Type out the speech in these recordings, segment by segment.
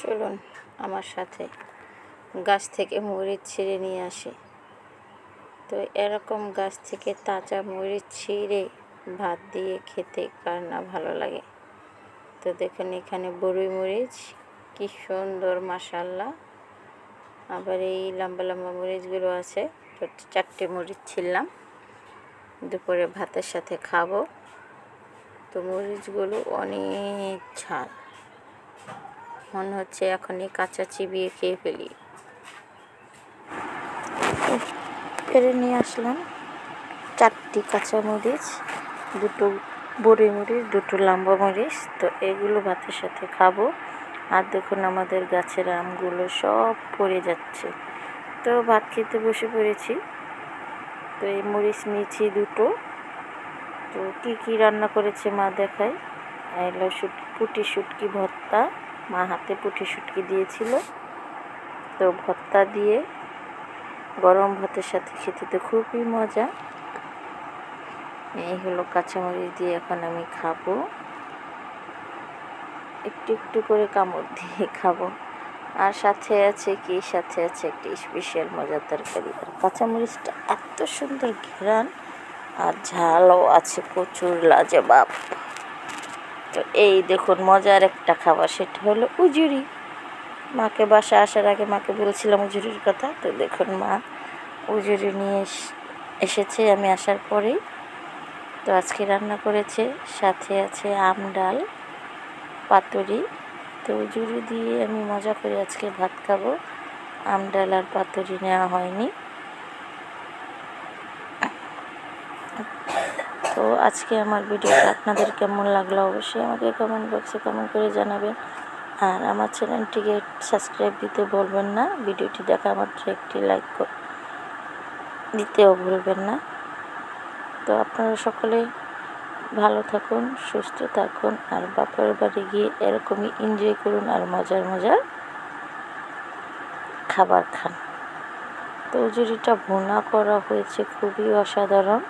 চলুন আমার সাথে গাছ থেকে মরিচ ছিঁড়ে নিয়ে আসি। তো এরকম গাছ থেকে তাজা মরিচ ছিঁড়ে ভাত দিয়ে খেতে কার না ভালো লাগে। তো দেখুন এখানে বড়ই মরিচ কি সুন্দর, মাশাআল্লাহ। আবার এই লম্বা লম্বা মরিচগুলো আছে। তো 4টে মরিচ ছিললাম, দুপুরে ভাতের সাথে খাবো। তো মরিচগুলো অনেক ঝাল, মনে হচ্ছে এখনই কাঁচা চিবিয়ে খেয়ে ফেলি। পেরে নিয়ে আসলাম 4টি কাঁচা মরিচ, 2টো বড়ি মরিচ, 2টো লম্বা মরিচ। তো এগুলো ভাতের সাথে খাবো। আর দেখুন আমাদের গাছের আমগুলো সব পড়ে যাচ্ছে। তো ভাত খেতে বসে পড়েছি। তো এই মরিচ নিয়েছি 2টো। তো কী রান্না করেছে মা দেখায়। এলো পুঁটি শুটকি ভর্তা, মা হাতে পুঁটি শুটকি দিয়েছিল। তো ভর্তা দিয়ে গরম ভাতের সাথে খেতে তো খুবই মজা। এই হলো কাঁচামরিচ দিয়ে এখন আমি খাবো, একটু একটু করে কামড় দিয়ে খাবো। আর সাথে আছে একটি স্পেশাল মজার তরকারি। আর কাঁচামরিচটা এত সুন্দর ঘ্রাণ, আর ঝালও আছে প্রচুর, লাজবাব। তো এই দেখুন মজার একটা খাবার, সেটা হলো উজুরি। মাকে বাসা আসার আগে মাকে বলছিলাম উজুরির কথা। তো দেখুন মা উজুরি নিয়ে এসেছে আমি আসার পরেই। তো আজকে রান্না করেছে, সাথে আছে আম ডাল, পাতুরি। তো উজুরি দিয়ে আমি মজা করে আজকে ভাত খাবো। আম ডাল আর পাতুরি নেওয়া হয়নি। তো আজকে আমার ভিডিওটা আপনাদের কেমন লাগলো অবশ্যই আমাকে কমেন্ট বক্সে কমেন্ট করে জানাবেন। আর আমার চ্যানেলটিকে সাবস্ক্রাইব দিতে ভুলবেন না। ভিডিওটি দেখা মাত্র একটি লাইক দিতেও ভুলবেন না। তো আপনারা সকলে ভালো থাকুন, সুস্থ থাকুন, আর বাপের বাড়ি গিয়ে এরকমই এনজয় করুন আর মজার মজার খাবার খান। তো উজুরিটা ভুনা করা হয়েছে, খুবই অসাধারণ।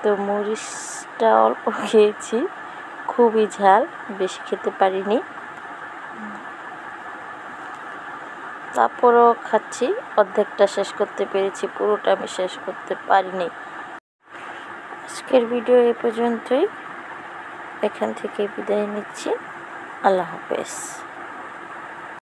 তো মরিচটা অল্প খেয়েছি, খুবই ঝাল, বেশি খেতে পারিনি। তারপরও খাচ্ছি, অর্ধেকটা শেষ করতে পেরেছি, পুরোটা আমি শেষ করতে পারিনি। আজকের ভিডিও এ পর্যন্তই, এখান থেকে বিদায় নিচ্ছি। আল্লাহ হাফেজ।